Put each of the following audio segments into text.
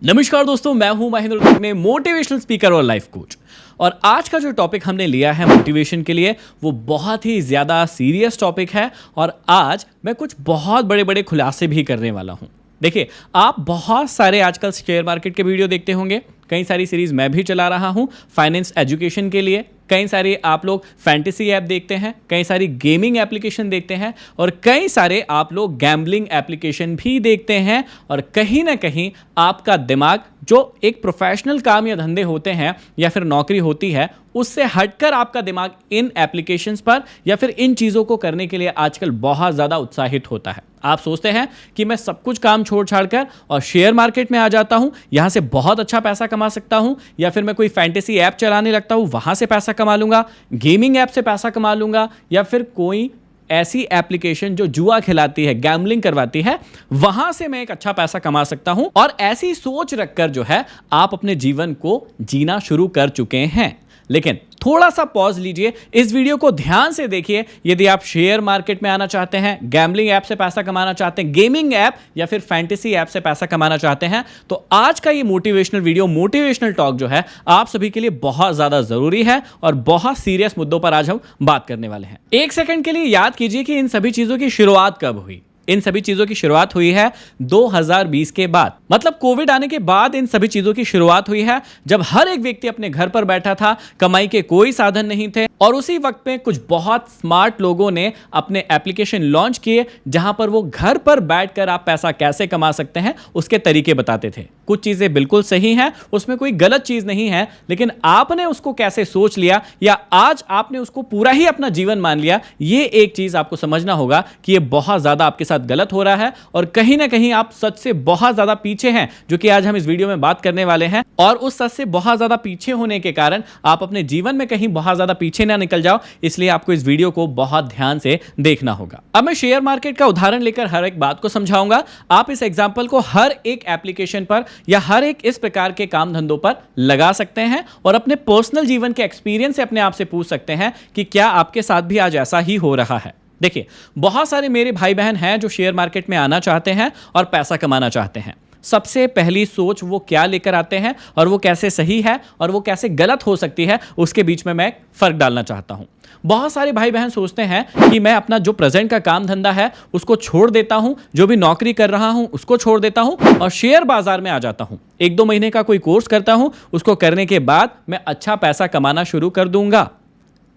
नमस्कार दोस्तों, मैं हूं महेंद्र दुग्ने, मोटिवेशनल स्पीकर और लाइफ कोच। और आज का जो टॉपिक हमने लिया है मोटिवेशन के लिए वो बहुत ही ज़्यादा सीरियस टॉपिक है। और आज मैं कुछ बहुत बड़े बड़े खुलासे भी करने वाला हूं। देखिए, आप बहुत सारे आजकल शेयर मार्केट के वीडियो देखते होंगे, कई सारी सीरीज मैं भी चला रहा हूं फाइनेंस एजुकेशन के लिए। कई सारे आप लोग फैंटेसी ऐप देखते हैं, कई सारी गेमिंग एप्लीकेशन देखते हैं और कई सारे आप लोग गैम्बलिंग एप्लीकेशन भी देखते हैं। और कहीं ना कहीं आपका दिमाग जो एक प्रोफेशनल काम या धंधे होते हैं या फिर नौकरी होती है, उससे हटकर आपका दिमाग इन एप्लीकेशंस पर या फिर इन चीज़ों को करने के लिए आजकल बहुत ज़्यादा उत्साहित होता है। आप सोचते हैं कि मैं सब कुछ काम छोड़ छाड़ कर और शेयर मार्केट में आ जाता हूं, यहां से बहुत अच्छा पैसा कमा सकता हूं, या फिर मैं कोई फैंटेसी ऐप चलाने लगता हूं, वहां से पैसा कमा लूंगा, गेमिंग ऐप से पैसा कमा लूंगा, या फिर कोई ऐसी एप्लीकेशन जो जुआ खिलाती है, गैम्बलिंग करवाती है, वहां से मैं एक अच्छा पैसा कमा सकता हूं। और ऐसी सोच रखकर जो है आप अपने जीवन को जीना शुरू कर चुके हैं। लेकिन थोड़ा सा पॉज लीजिए, इस वीडियो को ध्यान से देखिए। यदि आप शेयर मार्केट में आना चाहते हैं, गैम्बलिंग ऐप से पैसा कमाना चाहते हैं, गेमिंग ऐप या फिर फैंटेसी ऐप से पैसा कमाना चाहते हैं, तो आज का ये मोटिवेशनल वीडियो, मोटिवेशनल टॉक जो है आप सभी के लिए बहुत ज्यादा जरूरी है और बहुत सीरियस मुद्दों पर आज हम बात करने वाले हैं। एक सेकंड के लिए याद कीजिए कि इन सभी चीजों की शुरुआत कब हुई। इन सभी चीजों की शुरुआत हुई है 2020 के बाद, मतलब कोविड आने के बाद इन सभी चीजों की शुरुआत हुई है, जब हर एक व्यक्ति अपने घर पर बैठा था, कमाई के कोई साधन नहीं थे। और उसी वक्त में कुछ बहुत स्मार्ट लोगों ने अपने एप्लीकेशन लॉन्च किए, जहां पर वो घर पर बैठकर आप पैसा कैसे कमा सकते हैं उसके तरीके बताते थे। कुछ चीजें बिल्कुल सही हैं, उसमें कोई गलत चीज नहीं है, लेकिन आपने उसको कैसे सोच लिया या आज आपने उसको पूरा ही अपना जीवन मान लिया, ये एक चीज आपको समझना होगा कि ये बहुत ज्यादा आपके साथ गलत हो रहा है और कहीं ना कहीं आप सच से बहुत ज्यादा पीछे हैं, जो कि आज हम इस वीडियो में बात करने वाले हैं। और उस सच से बहुत ज्यादा पीछे होने के कारण आप अपने जीवन में कहीं बहुत ज्यादा पीछे ना निकल जाओ, इसलिए आपको इस वीडियो को बहुत ध्यान से देखना होगा। अब मैं शेयर मार्केट का उदाहरण लेकर हर एक बात को समझाऊंगा। आप इस एग्जांपल को हर एक एप्लीकेशन पर या हर एक इस प्रकार के काम धंधों पर लगा सकते हैं और अपने पर्सनल जीवन के एक्सपीरियंस से अपने आप से पूछ सकते हैं कि क्या आपके साथ भी आज ऐसा ही हो रहा है। देखिए, बहुत सारे मेरे भाई बहन हैं जो शेयर मार्केट में आना चाहते हैं और पैसा कमाना चाहते हैं। सबसे पहली सोच वो क्या लेकर आते हैं और वो कैसे सही है और वो कैसे गलत हो सकती है, उसके बीच में मैं फर्क डालना चाहता हूं। बहुत सारे भाई बहन सोचते हैं कि मैं अपना जो प्रेजेंट का काम धंधा है उसको छोड़ देता हूं, जो भी नौकरी कर रहा हूं उसको छोड़ देता हूं और शेयर बाजार में आ जाता हूं। 1-2 महीने का कोई कोर्स करता हूं, उसको करने के बाद मैं अच्छा पैसा कमाना शुरू कर दूंगा।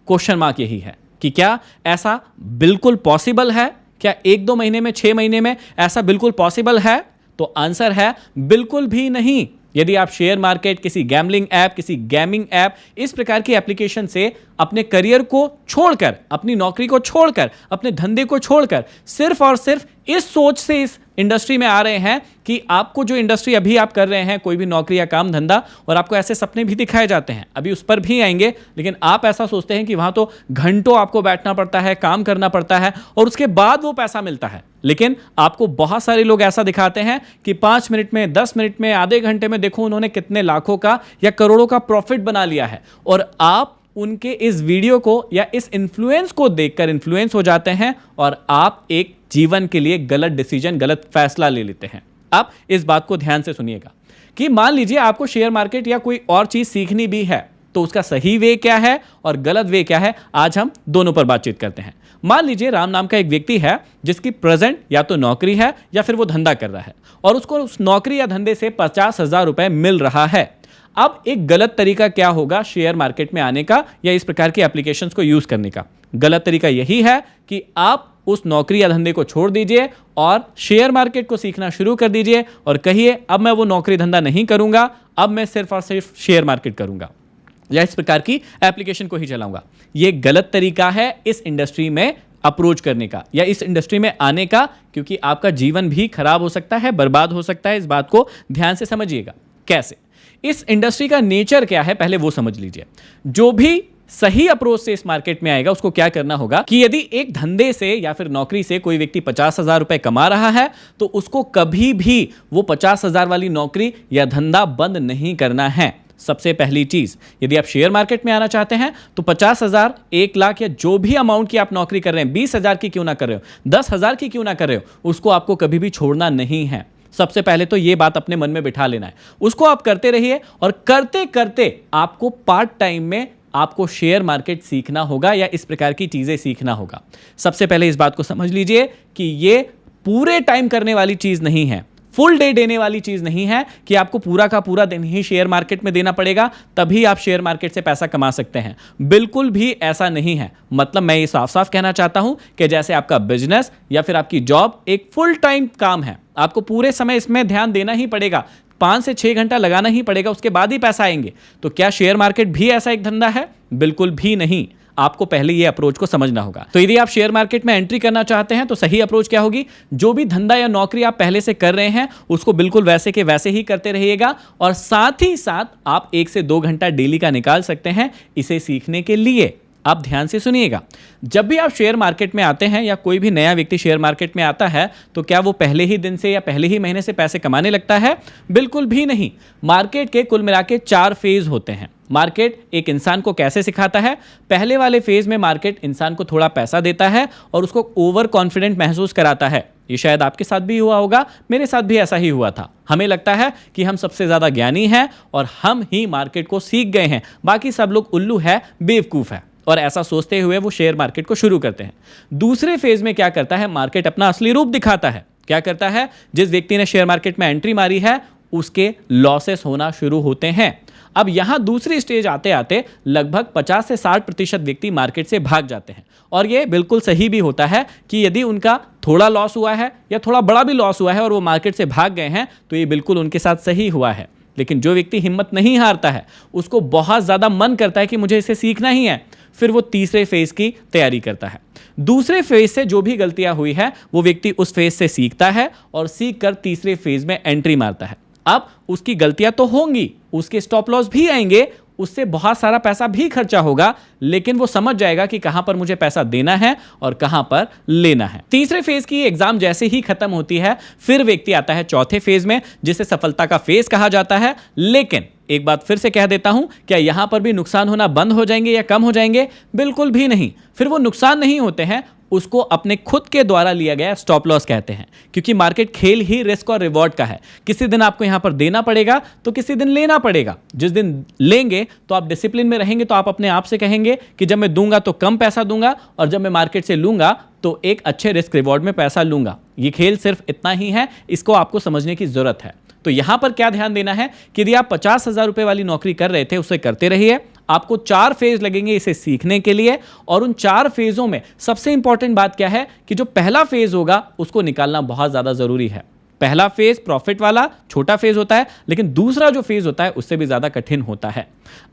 क्वेश्चन मार्क यही है कि क्या ऐसा बिल्कुल पॉसिबल है? क्या 1-2 महीने में, 6 महीने में ऐसा बिल्कुल पॉसिबल है? तो आंसर है बिल्कुल भी नहीं। यदि आप शेयर मार्केट, किसी गैम्बलिंग ऐप, किसी गेमिंग ऐप, इस प्रकार की एप्लीकेशन से अपने करियर को छोड़कर, अपनी नौकरी को छोड़कर, अपने धंधे को छोड़कर सिर्फ और सिर्फ इस सोच से इस इंडस्ट्री में आ रहे हैं कि आपको जो इंडस्ट्री अभी आप कर रहे हैं, कोई भी नौकरी या काम धंधा, और आपको ऐसे सपने भी दिखाए जाते हैं, अभी उस पर भी आएंगे, लेकिन आप ऐसा सोचते हैं कि वहां तो घंटों आपको बैठना पड़ता है, काम करना पड़ता है और उसके बाद वो पैसा मिलता है। लेकिन आपको बहुत सारे लोग ऐसा दिखाते हैं कि 5 मिनट में, 10 मिनट में, आधे घंटे में देखो उन्होंने कितने लाखों का या करोड़ों का प्रॉफिट बना लिया है। और आप उनके इस वीडियो को या इस इन्फ्लुएंस को देखकर इन्फ्लुएंस हो जाते हैं और आप एक जीवन के लिए गलत डिसीजन, गलत फैसला ले लेते हैं। अब इस बात को ध्यान से सुनिएगा कि मान लीजिए आपको शेयर मार्केट या कोई और चीज सीखनी भी है, तो उसका सही वे क्या है और गलत वे क्या है, आज हम दोनों पर बातचीत करते हैं। मान लीजिए राम नाम का एक व्यक्ति है जिसकी प्रेजेंट या तो नौकरी है या फिर वो धंधा कर रहा है और उसको उस नौकरी या धंधे से 50,000 रुपए मिल रहा है। अब एक गलत तरीका क्या होगा शेयर मार्केट में आने का या इस प्रकार की एप्लीकेशंस को यूज करने का? गलत तरीका यही है कि आप उस नौकरी या धंधे को छोड़ दीजिए और शेयर मार्केट को सीखना शुरू कर दीजिए और कहिए अब मैं वो नौकरी धंधा नहीं करूंगा, अब मैं सिर्फ और सिर्फ शेयर मार्केट करूंगा या इस प्रकार की एप्लीकेशन को ही चलाऊंगा। ये गलत तरीका है इस इंडस्ट्री में अप्रोच करने का या इस इंडस्ट्री में आने का, क्योंकि आपका जीवन भी खराब हो सकता है, बर्बाद हो सकता है। इस बात को ध्यान से समझिएगा। कैसे? इस इंडस्ट्री का नेचर क्या है पहले वो समझ लीजिए। जो भी सही अप्रोच से इस मार्केट में आएगा उसको क्या करना होगा कि यदि एक धंधे से या फिर नौकरी से कोई व्यक्ति 50,000 रुपए कमा रहा है तो उसको कभी भी वो 50,000 वाली नौकरी या धंधा बंद नहीं करना है। सबसे पहली चीज, यदि आप शेयर मार्केट में आना चाहते हैं तो 50,000, 1 लाख या जो भी अमाउंट की आप नौकरी कर रहे हैं, 20,000 की क्यों ना कर रहे हो, 10,000 की क्यों ना कर रहे हो, उसको आपको कभी भी छोड़ना नहीं है। सबसे पहले तो ये बात अपने मन में बिठा लेना है, उसको आप करते रहिए और करते करते आपको पार्ट टाइम में आपको शेयर मार्केट सीखना होगा या इस प्रकार की चीजें सीखना होगा। सबसे पहले इस बात को समझ लीजिए कि ये पूरे टाइम करने वाली चीज नहीं है, फुल डे देने वाली चीज नहीं है कि आपको पूरा का पूरा दिन ही शेयर मार्केट में देना पड़ेगा तभी आप शेयर मार्केट से पैसा कमा सकते हैं। बिल्कुल भी ऐसा नहीं है। मतलब मैं ये साफ साफ कहना चाहता हूं कि जैसे आपका बिजनेस या फिर आपकी जॉब एक फुल टाइम काम है, आपको पूरे समय इसमें ध्यान देना ही पड़ेगा, 5 से 6 घंटा लगाना ही पड़ेगा, उसके बाद ही पैसा आएंगे। तो क्या शेयर मार्केट भी ऐसा एक धंधा है? बिल्कुल भी नहीं। आपको पहले ये अप्रोच को समझना होगा। तो यदि आप शेयर मार्केट में एंट्री करना चाहते हैं तो सही अप्रोच क्या होगी? जो भी धंधा या नौकरी आप पहले से कर रहे हैं उसको बिल्कुल वैसे के वैसे ही करते रहिएगा और साथ ही साथ आप 1 से 2 घंटा डेली का निकाल सकते हैं इसे सीखने के लिए। आप ध्यान से सुनिएगा, जब भी आप शेयर मार्केट में आते हैं या कोई भी नया व्यक्ति शेयर मार्केट में आता है तो क्या वो पहले ही दिन से या पहले ही महीने से पैसे कमाने लगता है? बिल्कुल भी नहीं। मार्केट के कुल मिला के 4 फेज होते हैं। मार्केट एक इंसान को कैसे सिखाता है? पहले वाले फेज में मार्केट इंसान को थोड़ा पैसा देता है और उसको ओवर कॉन्फिडेंट महसूस कराता है। ये शायद आपके साथ भी हुआ होगा, मेरे साथ भी ऐसा ही हुआ था। हमें लगता है कि हम सबसे ज्यादा ज्ञानी हैं और हम ही मार्केट को सीख गए हैं, बाकी सब लोग उल्लू है, बेवकूफ है, और ऐसा सोचते हुए वो शेयर मार्केट को शुरू करते हैं। दूसरे फेज में क्या करता है? मार्केट अपना असली रूप दिखाता है। क्या करता है? जिस व्यक्ति ने शेयर मार्केट में एंट्री मारी है उसके लॉसेस होना शुरू होते हैं। अब यहां दूसरी स्टेज आते आते लगभग 50 से 60% व्यक्ति मार्केट से भाग जाते हैं और यह बिल्कुल सही भी होता है कि यदि उनका थोड़ा लॉस हुआ है या थोड़ा बड़ा भी लॉस हुआ है और वो मार्केट से भाग गए हैं तो ये बिल्कुल उनके साथ सही हुआ है। लेकिन जो व्यक्ति हिम्मत नहीं हारता है, उसको बहुत ज्यादा मन करता है कि मुझे इसे सीखना ही है, फिर वो तीसरे फेज की तैयारी करता है। दूसरे फेज से जो भी गलतियां हुई है वो व्यक्ति उस फेज से सीखता है और सीख कर तीसरे फेज में एंट्री मारता है। अब उसकी गलतियां तो होंगी, उसके स्टॉप लॉस भी आएंगे, उससे बहुत सारा पैसा भी खर्चा होगा, लेकिन वो समझ जाएगा कि कहां पर मुझे पैसा देना है और कहां पर लेना है। तीसरे फेज की एग्जाम जैसे ही खत्म होती है फिर व्यक्ति आता है चौथे फेज में, जिसे सफलता का फेज कहा जाता है। लेकिन एक बात फिर से कह देता हूं, क्या यहां पर भी नुकसान होना बंद हो जाएंगे या कम हो जाएंगे? बिल्कुल भी नहीं। फिर वो नुकसान नहीं होते हैं, उसको अपने खुद के द्वारा लिया गया स्टॉप लॉस कहते हैं, क्योंकि मार्केट खेल ही रिस्क और रिवॉर्ड का है। किसी दिन आपको यहां पर देना पड़ेगा तो किसी दिन लेना पड़ेगा। जिस दिन लेंगे तो आप डिसिप्लिन में रहेंगे तो आप अपने आप से कहेंगे कि जब मैं दूंगा तो कम पैसा दूंगा और जब मैं मार्केट से लूंगा तो एक अच्छे रिस्क रिवॉर्ड में पैसा लूंगा। ये खेल सिर्फ इतना ही है, इसको आपको समझने की जरूरत है। तो यहां पर क्या ध्यान देना है कि यदि आप 50,000 रुपए वाली नौकरी कर रहे थे उसे करते रहिए। आपको 4 फेज लगेंगे इसे सीखने के लिए और उन 4 फेजों में सबसे इंपॉर्टेंट बात क्या है कि जो पहला फेज होगा उसको निकालना बहुत ज्यादा जरूरी है। पहला फेज प्रॉफिट वाला छोटा फेज होता है, लेकिन दूसरा जो फेज होता है उससे भी ज्यादा कठिन होता है।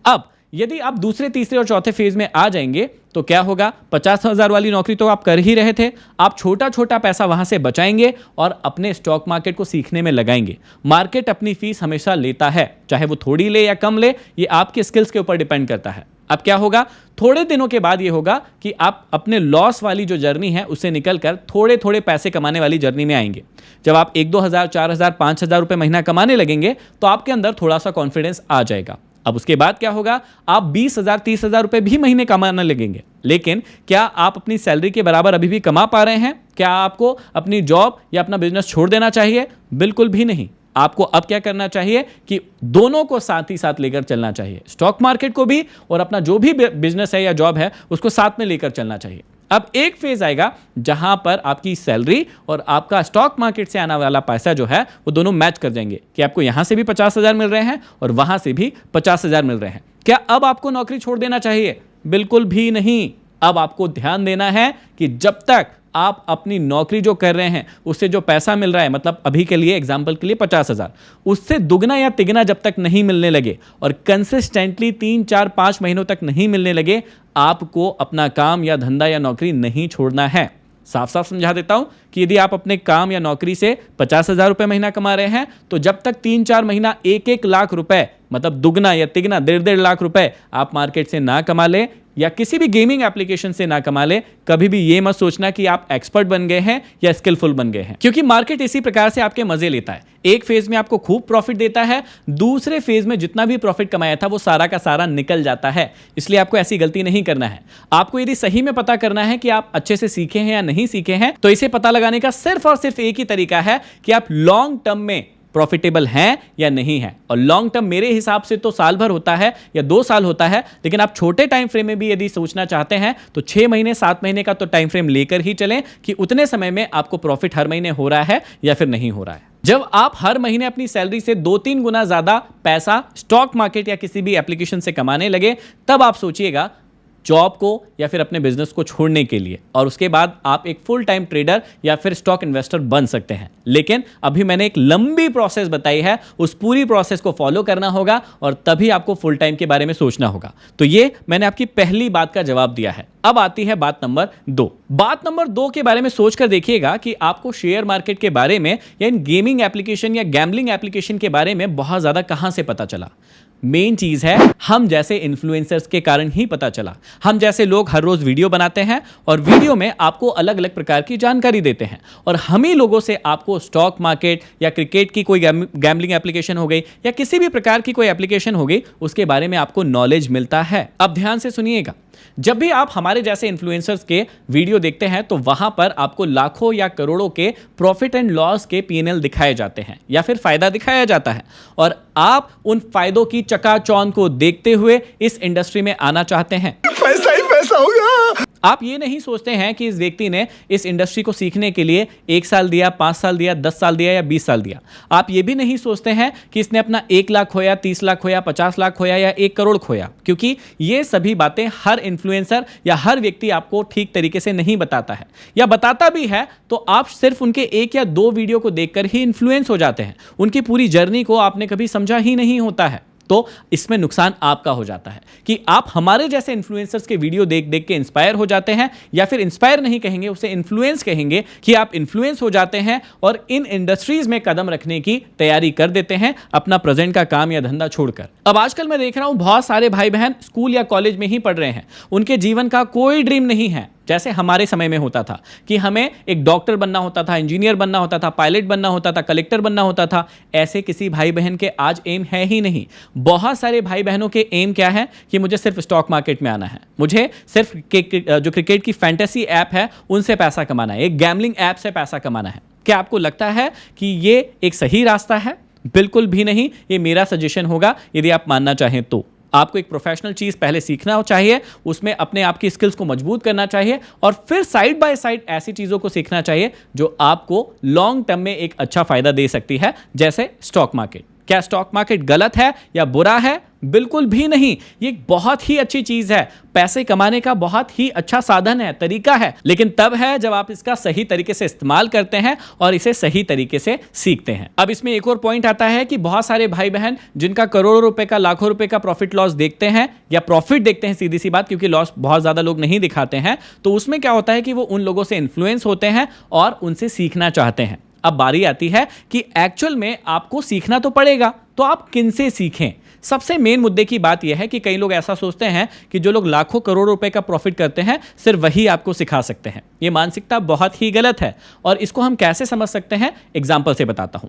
अब यदि आप दूसरे, तीसरे और चौथे फेज में आ जाएंगे तो क्या होगा? 50,000 वाली नौकरी तो आप कर ही रहे थे, आप छोटा छोटा पैसा वहां से बचाएंगे और अपने स्टॉक मार्केट को सीखने में लगाएंगे। मार्केट अपनी फीस हमेशा लेता है, चाहे वो थोड़ी ले या कम ले, ये आपके स्किल्स के ऊपर डिपेंड करता है। अब क्या होगा? थोड़े दिनों के बाद ये होगा कि आप अपने लॉस वाली जो जर्नी है उससे निकलकर थोड़े थोड़े पैसे कमाने वाली जर्नी में आएंगे। जब आप 1-2 हज़ार, 4 हज़ार, 5 हज़ार रुपए महीना कमाने लगेंगे तो आपके अंदर थोड़ा सा कॉन्फिडेंस आ जाएगा। अब उसके बाद क्या होगा? आप 20,000, 30,000 रुपए भी महीने कमाने लगेंगे। लेकिन क्या आप अपनी सैलरी के बराबर अभी भी कमा पा रहे हैं? क्या आपको अपनी जॉब या अपना बिजनेस छोड़ देना चाहिए? बिल्कुल भी नहीं। आपको अब क्या करना चाहिए कि दोनों को साथ ही साथ लेकर चलना चाहिए, स्टॉक मार्केट को भी और अपना जो भी बिजनेस है या जॉब है उसको साथ में लेकर चलना चाहिए। अब एक फेज आएगा जहां पर आपकी सैलरी और आपका स्टॉक मार्केट से आने वाला पैसा जो है वो दोनों मैच कर जाएंगे कि आपको यहां से भी 50,000 मिल रहे हैं और वहां से भी 50,000 मिल रहे हैं। क्या अब आपको नौकरी छोड़ देना चाहिए? बिल्कुल भी नहीं। अब आपको ध्यान देना है कि जब तक आप अपनी नौकरी जो कर रहे हैं उससे जो पैसा मिल रहा है, मतलब अभी के लिए एग्जांपल के लिए 50,000, उससे दुगना या तिगना जब तक नहीं मिलने लगे और कंसिस्टेंटली 3, 4, 5 महीनों तक नहीं मिलने लगे, आपको अपना काम या धंधा या नौकरी नहीं छोड़ना है। साफ साफ समझा देता हूं कि यदि आप अपने काम या नौकरी से 50,000 रुपए महीना कमा रहे हैं तो जब तक 3-4 महीना 1-1 लाख रुपए, मतलब दुगना या तिगना 1.5-1.5 लाख रुपए आप मार्केट से ना कमा ले, या किसी भी गेमिंग एप्लीकेशन से ना कमा ले, कभी भी ये मत सोचना कि आप एक्सपर्ट बन गए हैं या स्किलफुल बन गए हैं, क्योंकि मार्केट इसी प्रकार से आपके मजे लेता है। एक फेज में आपको खूब प्रॉफिट देता है, दूसरे फेज में जितना भी प्रॉफिट कमाया था वो सारा का सारा निकल जाता है। इसलिए आपको ऐसी गलती नहीं करना है। आपको यदि सही में पता करना है कि आप अच्छे से सीखे हैं या नहीं सीखे हैं, तो इसे पता लगाने का सिर्फ और सिर्फ एक ही तरीका है कि आप लॉन्ग टर्म में प्रॉफिटेबल हैं या नहीं है। और लॉन्ग टर्म मेरे हिसाब से तो साल भर होता है या 2 साल होता है, लेकिन आप छोटे टाइम फ्रेम में भी यदि सोचना चाहते हैं तो 6 महीने 7 महीने का तो टाइम फ्रेम लेकर ही चलें कि उतने समय में आपको प्रॉफिट हर महीने हो रहा है या फिर नहीं हो रहा है। जब आप हर महीने अपनी सैलरी से 2-3 गुना ज्यादा पैसा स्टॉक मार्केट या किसी भी एप्लीकेशन से कमाने लगे, तब आप सोचिएगा जॉब को या फिर अपने बिजनेस को छोड़ने के लिए, और उसके बाद आप एक फुल टाइम ट्रेडर या फिर स्टॉक इन्वेस्टर बन सकते हैं। लेकिन अभी मैंने एक लंबी प्रोसेस बताई है, उस पूरी प्रोसेस को फॉलो करना होगा और तभी आपको फुल टाइम के बारे में सोचना होगा। तो ये मैंने आपकी पहली बात का जवाब दिया है। अब आती है बात नंबर 2। बात नंबर 2 के बारे में सोचकर देखिएगा कि आपको शेयर मार्केट के बारे में या इन गेमिंग एप्लीकेशन या गैम्बलिंग एप्लीकेशन के बारे में बहुत ज्यादा कहां से पता चला। मेन चीज है, हम जैसे इन्फ्लुएंसर्स के कारण ही पता चला। हम जैसे लोग हर रोज वीडियो बनाते हैं और वीडियो में आपको अलग अलग प्रकार की जानकारी देते हैं, और हम ही लोगों से आपको स्टॉक मार्केट या क्रिकेट की कोई गैम्बलिंग एप्लीकेशन हो गई या किसी भी प्रकार की कोई एप्लीकेशन हो गई, उसके बारे में आपको नॉलेज मिलता है। अब ध्यान से सुनिएगा, जब भी आप हमारे जैसे इन्फ्लुएंसर्स के वीडियो देखते हैं तो वहां पर आपको लाखों या करोड़ों के प्रॉफिट एंड लॉस के P&L दिखाए जाते हैं या फिर फायदा दिखाया जाता है, और आप उन फायदों की चकाचौंध को देखते हुए इस इंडस्ट्री में आना चाहते हैं। पैसा ही पैसा होगा। आप ये नहीं सोचते हैं कि इस व्यक्ति ने इस इंडस्ट्री को सीखने के लिए 1 साल दिया, 5 साल दिया, 10 साल दिया या 20 साल दिया। आप ये भी नहीं सोचते हैं कि इसने अपना 1 लाख खोया, 30 लाख खोया, 50 लाख खोया या 1 करोड़ खोया, क्योंकि ये सभी बातें हर इन्फ्लुएंसर या हर व्यक्ति आपको ठीक तरीके से नहीं बताता है, या बताता भी है तो आप सिर्फ उनके 1 या 2 वीडियो को देखकर ही इन्फ्लुएंस हो जाते हैं। उनकी पूरी जर्नी को आपने कभी समझा ही नहीं होता है। तो इसमें नुकसान आपका हो जाता है कि आप हमारे जैसे इन्फ्लुएंसर्स के वीडियो देख देख के इंस्पायर हो जाते हैं, या फिर इंस्पायर नहीं कहेंगे, उसे इन्फ्लुएंस कहेंगे कि आप इन्फ्लुएंस हो जाते हैं और इन इंडस्ट्रीज में कदम रखने की तैयारी कर देते हैं, अपना प्रेजेंट का काम या धंधा छोड़कर। अब आजकल मैं देख रहा हूं बहुत सारे भाई बहन स्कूल या कॉलेज में ही पढ़ रहे हैं, उनके जीवन का कोई ड्रीम नहीं है जैसे हमारे समय में होता था कि हमें एक डॉक्टर बनना होता था, इंजीनियर बनना होता था, पायलट बनना होता था, कलेक्टर बनना होता था। ऐसे किसी भाई बहन के आज एम है ही नहीं। बहुत सारे भाई बहनों के एम क्या है कि मुझे सिर्फ स्टॉक मार्केट में आना है, मुझे सिर्फ जो क्रिकेट की फैंटेसी ऐप है उनसे पैसा कमाना है, एक गैम्बलिंग ऐप से पैसा कमाना है। क्या आपको लगता है कि ये एक सही रास्ता है? बिल्कुल भी नहीं। ये मेरा सजेशन होगा, यदि आप मानना चाहें तो आपको एक प्रोफेशनल चीज पहले सीखना चाहिए, उसमें अपने आप की स्किल्स को मजबूत करना चाहिए, और फिर साइड बाय साइड ऐसी चीजों को सीखना चाहिए जो आपको लॉन्ग टर्म में एक अच्छा फायदा दे सकती है, जैसे स्टॉक मार्केट। क्या स्टॉक मार्केट गलत है या बुरा है? बिल्कुल भी नहीं। ये एक बहुत ही अच्छी चीज है, पैसे कमाने का बहुत ही अच्छा साधन है, तरीका है, लेकिन तब है जब आप इसका सही तरीके से इस्तेमाल करते हैं और इसे सही तरीके से सीखते हैं। अब इसमें एक और पॉइंट आता है कि बहुत सारे भाई बहन जिनका करोड़ों रुपए का, लाखों रुपए का प्रॉफिट लॉस देखते हैं या प्रॉफिट देखते हैं, सीधी सी बात, क्योंकि लॉस बहुत ज्यादा लोग नहीं दिखाते हैं, तो उसमें क्या होता है कि वो उन लोगों से इन्फ्लुएंस होते हैं और उनसे सीखना चाहते हैं। अब बारी आती है कि एक्चुअल में आपको सीखना तो पड़ेगा, तो आप किनसे सीखें? सबसे मेन मुद्दे की बात यह है कि कई लोग ऐसा सोचते हैं कि जो लोग लाखों करोड़ों रुपए का प्रॉफिट करते हैं सिर्फ वही आपको सिखा सकते हैं। यह मानसिकता बहुत ही गलत है, और इसको हम कैसे समझ सकते हैं, एग्जाम्पल से बताता हूं।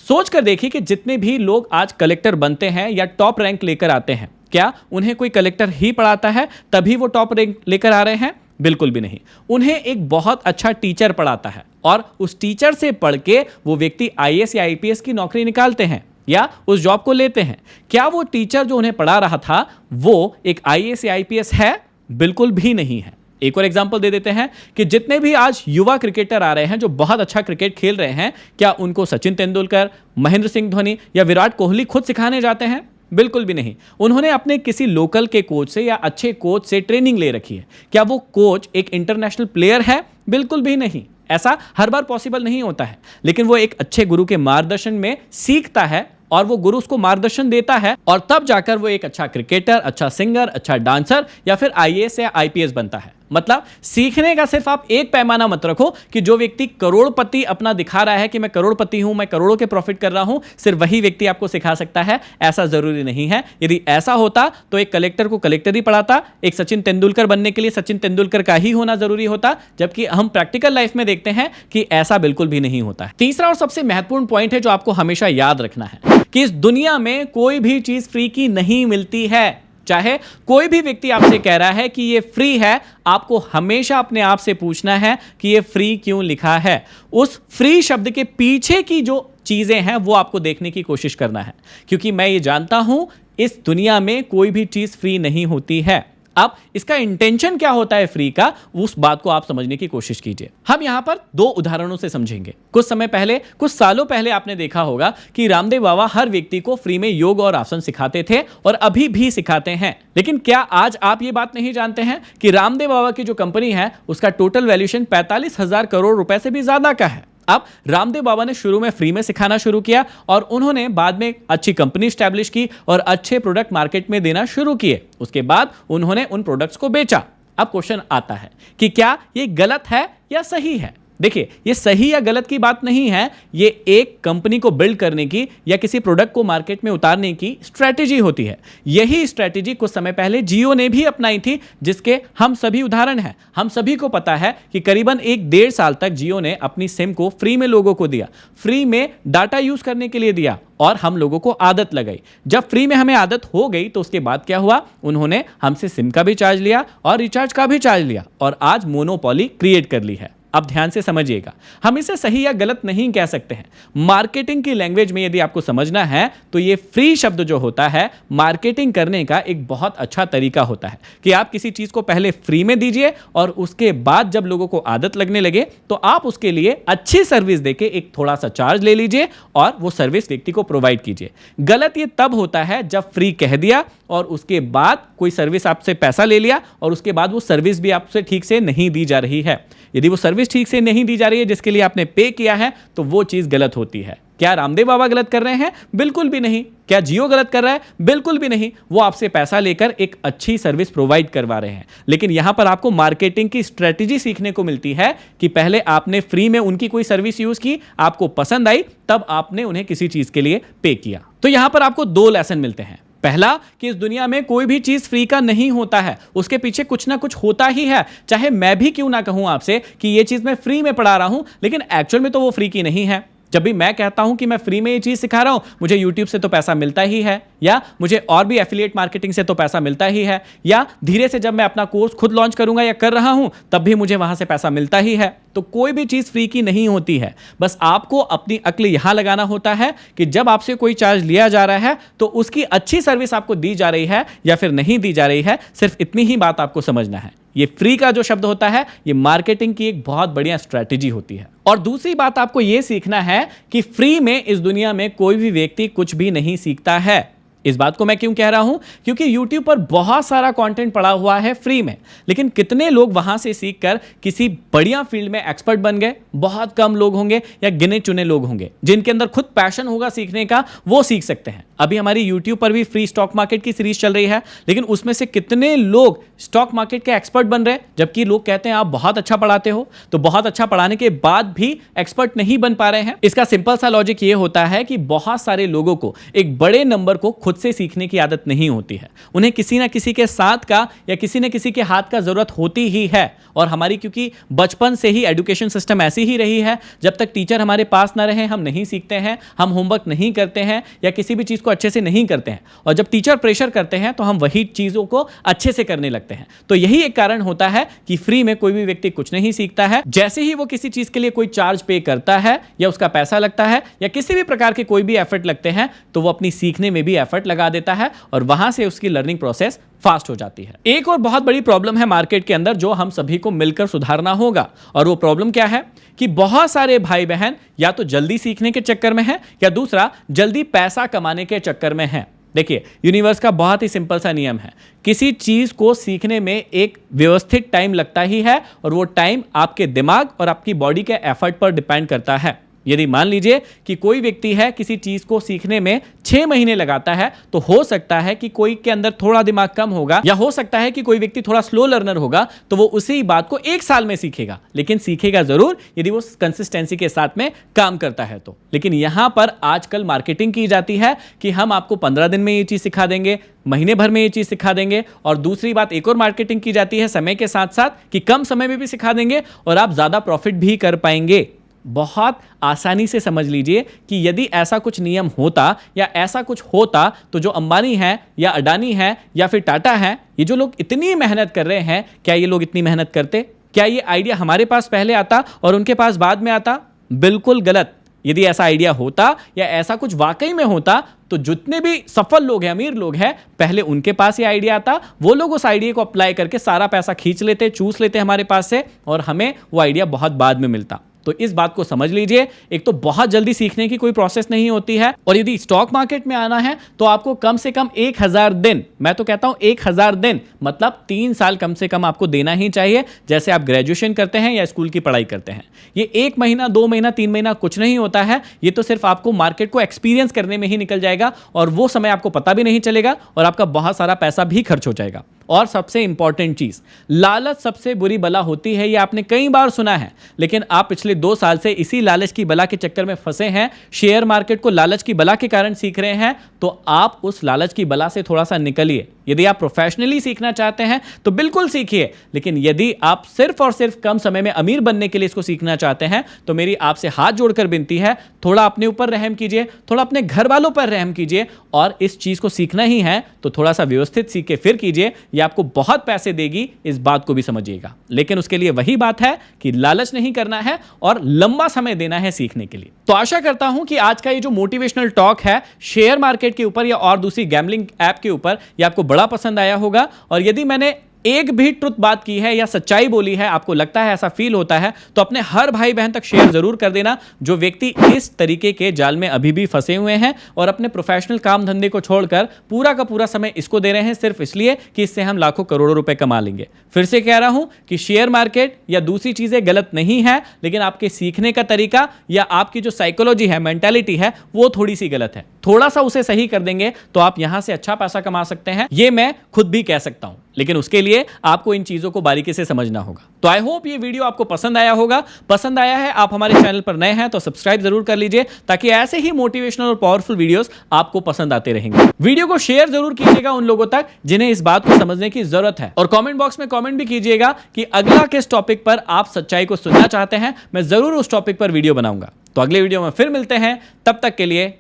सोच कर देखिए कि जितने भी लोग आज कलेक्टर बनते हैं या टॉप रैंक लेकर आते हैं, क्या उन्हें कोई कलेक्टर ही पढ़ाता है तभी वो टॉप रैंक लेकर आ रहे हैं? बिल्कुल भी नहीं। उन्हें एक बहुत अच्छा टीचर पढ़ाता है, और उस टीचर से पढ़ के वो व्यक्ति IAS या IPS की नौकरी निकालते हैं या उस जॉब को लेते हैं। क्या वो टीचर जो उन्हें पढ़ा रहा था वो एक IAS या IPS है? बिल्कुल भी नहीं है। एक और एग्जांपल दे देते हैं कि जितने भी आज युवा क्रिकेटर आ रहे हैं जो बहुत अच्छा क्रिकेट खेल रहे हैं, क्या उनको सचिन तेंदुलकर, महेंद्र सिंह धोनी या विराट कोहली खुद सिखाने जाते हैं? बिल्कुल भी नहीं। उन्होंने अपने किसी लोकल के कोच से या अच्छे कोच से ट्रेनिंग ले रखी है। क्या वो कोच एक इंटरनेशनल प्लेयर है? बिल्कुल भी नहीं। ऐसा हर बार पॉसिबल नहीं होता है, लेकिन वो एक अच्छे गुरु के मार्गदर्शन में सीखता है और वो गुरु उसको मार्गदर्शन देता है, और तब जाकर वो एक अच्छा क्रिकेटर, अच्छा सिंगर, अच्छा डांसर या फिर IAS या IPS बनता है। मतलब सीखने का सिर्फ आप एक पैमाना मत रखो कि जो व्यक्ति करोड़पति अपना दिखा रहा है कि मैं करोड़पति हूं, मैं करोड़ों के प्रॉफिट कर रहा हूं, सिर्फ वही व्यक्ति आपको सिखा सकता है। ऐसा जरूरी नहीं है। यदि ऐसा होता तो एक कलेक्टर को कलेक्टर ही पढ़ाता, एक सचिन तेंदुलकर बनने के लिए सचिन तेंदुलकर का ही होना जरूरी होता, जबकि हम प्रैक्टिकल लाइफ में देखते हैं कि ऐसा बिल्कुल भी नहीं होता है। तीसरा और सबसे महत्वपूर्ण पॉइंट है जो आपको हमेशा याद रखना है कि इस दुनिया में कोई भी चीज फ्री की नहीं मिलती है। चाहे कोई भी व्यक्ति आपसे कह रहा है कि ये फ्री है, आपको हमेशा अपने आप से पूछना है कि ये फ्री क्यों लिखा है। उस फ्री शब्द के पीछे की जो चीजें हैं वो आपको देखने की कोशिश करना है, क्योंकि मैं ये जानता हूं इस दुनिया में कोई भी चीज फ्री नहीं होती है। अब इसका इंटेंशन क्या होता है फ्री का, उस बात को आप समझने की कोशिश कीजिए। हम यहां पर दो उदाहरणों से समझेंगे। कुछ समय पहले, कुछ सालों पहले आपने देखा होगा कि रामदेव बाबा हर व्यक्ति को फ्री में योग और आसन सिखाते थे और अभी भी सिखाते हैं। लेकिन क्या आज आप ये बात नहीं जानते हैं कि रामदेव बाबा की जो कंपनी है उसका टोटल वैल्यूएशन 45,000 करोड़ रुपए से भी ज्यादा का है। अब रामदेव बाबा ने शुरू में फ्री में सिखाना शुरू किया और उन्होंने बाद में अच्छी कंपनी स्टैब्लिश की और अच्छे प्रोडक्ट मार्केट में देना शुरू किए। उसके बाद उन्होंने उन प्रोडक्ट्स को बेचा। अब क्वेश्चन आता है कि क्या ये गलत है या सही है। देखिए, ये सही या गलत की बात नहीं है, ये एक कंपनी को बिल्ड करने की या किसी प्रोडक्ट को मार्केट में उतारने की स्ट्रैटेजी होती है। यही स्ट्रैटेजी कुछ समय पहले जियो ने भी अपनाई थी, जिसके हम सभी उदाहरण हैं। हम सभी को पता है कि करीबन 1-1.5 साल तक जियो ने अपनी सिम को फ्री में लोगों को दिया, फ्री में डाटा यूज करने के लिए दिया और हम लोगों को आदत लगाई। जब फ्री में हमें आदत हो गई तो उसके बाद क्या हुआ, उन्होंने हमसे सिम का भी चार्ज लिया और रिचार्ज का भी चार्ज लिया और आज मोनोपोली क्रिएट कर ली है। अब ध्यान से समझिएगा, हम इसे सही या गलत नहीं कह सकते हैं। मार्केटिंग की लैंग्वेज में यदि आपको समझना है तो ये फ्री शब्द जो होता है मार्केटिंग करने का एक बहुत अच्छा तरीका होता है कि आप किसी चीज को पहले फ्री में दीजिए और उसके बाद जब लोगों को आदत लगने लगे तो आप उसके लिए अच्छी सर्विस देके एक थोड़ा सा चार्ज ले लीजिए और वो सर्विस व्यक्ति को प्रोवाइड कीजिए। गलत ये तब होता है जब फ्री कह दिया और उसके बाद कोई सर्विस आपसे पैसा ले लिया और उसके बाद वो सर्विस भी आपसे ठीक से नहीं दी जा रही है। यदि वो सर्विस ठीक से नहीं दी जा रही है जिसके लिए आपने पे किया है तो वो चीज गलत होती है। क्या रामदेव बाबा गलत कर रहे हैं? बिल्कुल भी नहीं। क्या जियो गलत कर रहा है? बिल्कुल भी नहीं। वो आपसे पैसा लेकर एक अच्छी सर्विस प्रोवाइड करवा रहे हैं। लेकिन यहां पर आपको मार्केटिंग की स्ट्रेटेजी सीखने को मिलती है कि पहले आपने फ्री में उनकी कोई सर्विस यूज की, आपको पसंद आई, तब आपने उन्हें किसी चीज के लिए पे किया। तो यहां पर आपको 2 लेसन मिलते हैं। पहला कि इस दुनिया में कोई भी चीज फ्री का नहीं होता है, उसके पीछे कुछ ना कुछ होता ही है। चाहे मैं भी क्यों ना कहूं आपसे कि ये चीज मैं फ्री में पढ़ा रहा हूं, लेकिन एक्चुअल में तो वो फ्री की नहीं है। जब भी मैं कहता हूं कि मैं फ्री में ये चीज सिखा रहा हूं, मुझे YouTube से तो पैसा मिलता ही है, या मुझे और भी एफिलिएट मार्केटिंग से तो पैसा मिलता ही है, या धीरे से जब मैं अपना कोर्स खुद लॉन्च करूंगा या कर रहा हूं तब भी मुझे वहां से पैसा मिलता ही है। तो कोई भी चीज फ्री की नहीं होती है। बस आपको अपनी अक्ल यहां लगाना होता है कि जब आपसे कोई चार्ज लिया जा रहा है तो उसकी अच्छी सर्विस आपको दी जा रही है या फिर नहीं दी जा रही है। सिर्फ इतनी ही बात आपको समझना है। ये फ्री का जो शब्द होता है ये मार्केटिंग की एक बहुत बढ़िया स्ट्रैटेजी होती है। और दूसरी बात आपको ये सीखना है कि फ्री में इस दुनिया में कोई भी व्यक्ति कुछ भी नहीं सीखता है। इस बात को मैं क्यों कह रहा हूं? क्योंकि YouTube पर बहुत सारा कंटेंट पड़ा हुआ है फ्री में, लेकिन कितने लोग वहां से सीखकर किसी बढ़िया फील्ड में एक्सपर्ट बन गए? बहुत कम लोग होंगे या गिने चुने लोग होंगे। जिनके अंदर खुद पैशन होगा सीखने का वो सीख सकते हैं। अभी हमारी YouTube पर भी फ्री स्टॉक मार्केट की सीरीज चल रही है, लेकिन उसमें से कितने लोग स्टॉक मार्केट के एक्सपर्ट बन रहे हैं? जबकि लोग कहते हैं आप बहुत अच्छा पढ़ाते हो, तो बहुत अच्छा पढ़ाने के बाद भी एक्सपर्ट नहीं बन पा रहे हैं। इसका सिंपल सा लॉजिक ये होता है कि बहुत सारे लोगों को एक बड़े नंबर को खुद से सीखने की आदत नहीं होती है। उन्हें किसी ना किसी के साथ का या किसी न किसी के हाथ का जरूरत होती ही है। और हमारी क्योंकि बचपन से ही एजुकेशन सिस्टम ऐसी ही रही है, जब तक टीचर हमारे पास ना रहे हम नहीं सीखते हैं, हम होमवर्क नहीं करते हैं या किसी भी चीज को अच्छे से नहीं करते हैं। और जब टीचर प्रेशर करते हैं तो हम वही चीजों को अच्छे से करने लगते हैं। तो यही एक कारण होता है कि फ्री में कोई भी व्यक्ति कुछ नहीं सीखता है। जैसे ही वो किसी चीज के लिए कोई चार्ज पे करता है या उसका पैसा लगता है या किसी भी प्रकार के कोई भी एफर्ट लगते हैं तो वो अपनी सीखने में भी एफर्ट लगा देता है और वहां से उसकी लर्निंग प्रोसेस फास्ट हो जाती है। एक और बहुत बड़ी प्रॉब्लम है मार्केट के अंदर जो हम सभी को मिलकर सुधारना होगा। और वो प्रॉब्लम क्या है कि बहुत सारे भाई बहन या तो जल्दी सीखने के चक्कर में हैं या दूसरा जल्दी पैसा कमाने के चक्कर में हैं। देखिए, यूनिवर्स का बहुत ही सिंपल सा नियम है, किसी चीज को सीखने में एक व्यवस्थित टाइम लगता ही है और वो टाइम आपके दिमाग और आपकी बॉडी के एफर्ट पर डिपेंड करता है। यदि मान लीजिए कि कोई व्यक्ति है किसी चीज को सीखने में 6 महीने लगाता है, तो हो सकता है कि कोई के अंदर थोड़ा दिमाग कम होगा, या हो सकता है कि कोई व्यक्ति थोड़ा स्लो लर्नर होगा, तो वो उसी बात को 1 साल में सीखेगा, लेकिन सीखेगा जरूर यदि वो कंसिस्टेंसी के साथ में काम करता है तो। लेकिन यहां पर आजकल मार्केटिंग की जाती है कि हम आपको 15 दिन में ये चीज सिखा देंगे, महीने भर में ये चीज सिखा देंगे, और दूसरी बात एक और मार्केटिंग की जाती है समय के साथ साथ कि कम समय में भी सिखा देंगे और आप ज्यादा प्रॉफिट भी कर पाएंगे। बहुत आसानी से समझ लीजिए कि यदि ऐसा कुछ नियम होता या ऐसा कुछ होता तो जो अंबानी है या अडानी है या फिर टाटा है, ये जो लोग इतनी मेहनत कर रहे हैं, क्या ये लोग इतनी मेहनत करते? क्या ये आइडिया हमारे पास पहले आता और उनके पास बाद में आता? बिल्कुल गलत। यदि ऐसा आइडिया होता या ऐसा कुछ वाकई में होता तो जितने भी सफल लोग हैं, अमीर लोग हैं, पहले उनके पास ये आइडिया आता, वो लोग उस आइडिया को अप्लाई करके सारा पैसा खींच लेते, चूस लेते हमारे पास से, और हमें वो आइडिया बहुत बाद में मिलता। तो इस बात को समझ लीजिए, एक तो बहुत जल्दी सीखने की कोई प्रोसेस नहीं होती है, और यदि स्टॉक मार्केट में आना है तो आपको कम से कम 1000 दिन, मैं तो कहता हूं 1000 दिन, मतलब 3 साल कम से कम आपको देना ही चाहिए। जैसे आप ग्रेजुएशन करते हैं या स्कूल की पढ़ाई करते हैं, ये 1 महीना 2 महीना 3 महीना कुछ नहीं होता है। ये तो सिर्फ आपको मार्केट को एक्सपीरियंस करने में ही निकल जाएगा, और वो समय आपको पता भी नहीं चलेगा, और आपका बहुत सारा पैसा भी खर्च हो जाएगा। और सबसे इंपॉर्टेंट चीज, लालच सबसे बुरी बला होती है, ये आपने कई बार सुना है, लेकिन आप पिछले 2 साल से इसी लालच की बला के चक्कर में फंसे हैं, शेयर मार्केट को लालच की बला के कारण सीख रहे हैं। तो आप उस लालच की बला से थोड़ा सा निकलिए। यदि आप प्रोफेशनली सीखना चाहते हैं तो बिल्कुल सीखिए, लेकिन यदि आप सिर्फ और सिर्फ कम समय में अमीर बनने के लिए इसको सीखना चाहते हैं तो मेरी आपसे हाथ जोड़कर विनती है, थोड़ा अपने ऊपर रहम कीजिए, थोड़ा अपने घर वालों पर रहम कीजिए, और इस चीज को सीखना ही है तो थोड़ा सा व्यवस्थित सीख के फिर कीजिए। ये आपको बहुत पैसे देगी, इस बात को भी समझिएगा, लेकिन उसके लिए वही बात है कि लालच नहीं करना है और लंबा समय देना है सीखने के लिए। तो आशा करता हूं कि आज का ये जो मोटिवेशनल टॉक है शेयर मार्केट के ऊपर या और दूसरी गैम्बलिंग ऐप के ऊपर, ये आपको बड़ा पसंद आया होगा। और यदि मैंने एक भी ट्रुथ बात की है या सच्चाई बोली है, आपको लगता है ऐसा फील होता है, तो अपने हर भाई बहन तक शेयर जरूर कर देना जो व्यक्ति इस तरीके के जाल में अभी भी फंसे हुए हैं और अपने प्रोफेशनल काम धंधे को छोड़कर पूरा का पूरा समय इसको दे रहे हैं सिर्फ इसलिए कि इससे हम लाखों करोड़ों रुपए कमा लेंगे। फिर से कह रहा हूं कि शेयर मार्केट या दूसरी चीजें गलत नहीं है, लेकिन आपके सीखने का तरीका या आपकी जो साइकोलॉजी है, मेंटालिटी है, वो थोड़ी सी गलत है। थोड़ा सा उसे सही कर देंगे तो आप यहां से अच्छा पैसा कमा सकते हैं, ये मैं खुद भी कह सकता हूं, लेकिन उसके लिए आपको इन चीजों को बारीकी से समझना होगा। तो आई होप ये वीडियो आपको पसंद आया होगा। पसंद आया है, आप हमारे चैनल पर नए हैं तो सब्सक्राइब जरूर कर लीजिए, ताकि ऐसे ही मोटिवेशनल और पावरफुल वीडियोस आपको पसंद आते रहेंगे। वीडियो को शेयर जरूर कीजिएगा उन लोगों तक जिन्हें इस बात को समझने की जरूरत है, और कमेंट बॉक्स में कमेंट भी कीजिएगा कि अगला किस टॉपिक पर आप सच्चाई को सुनना चाहते हैं, मैं जरूर उस टॉपिक पर वीडियो बनाऊंगा। तो अगले वीडियो में फिर मिलते हैं, तब तक के लिए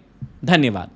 धन्यवाद।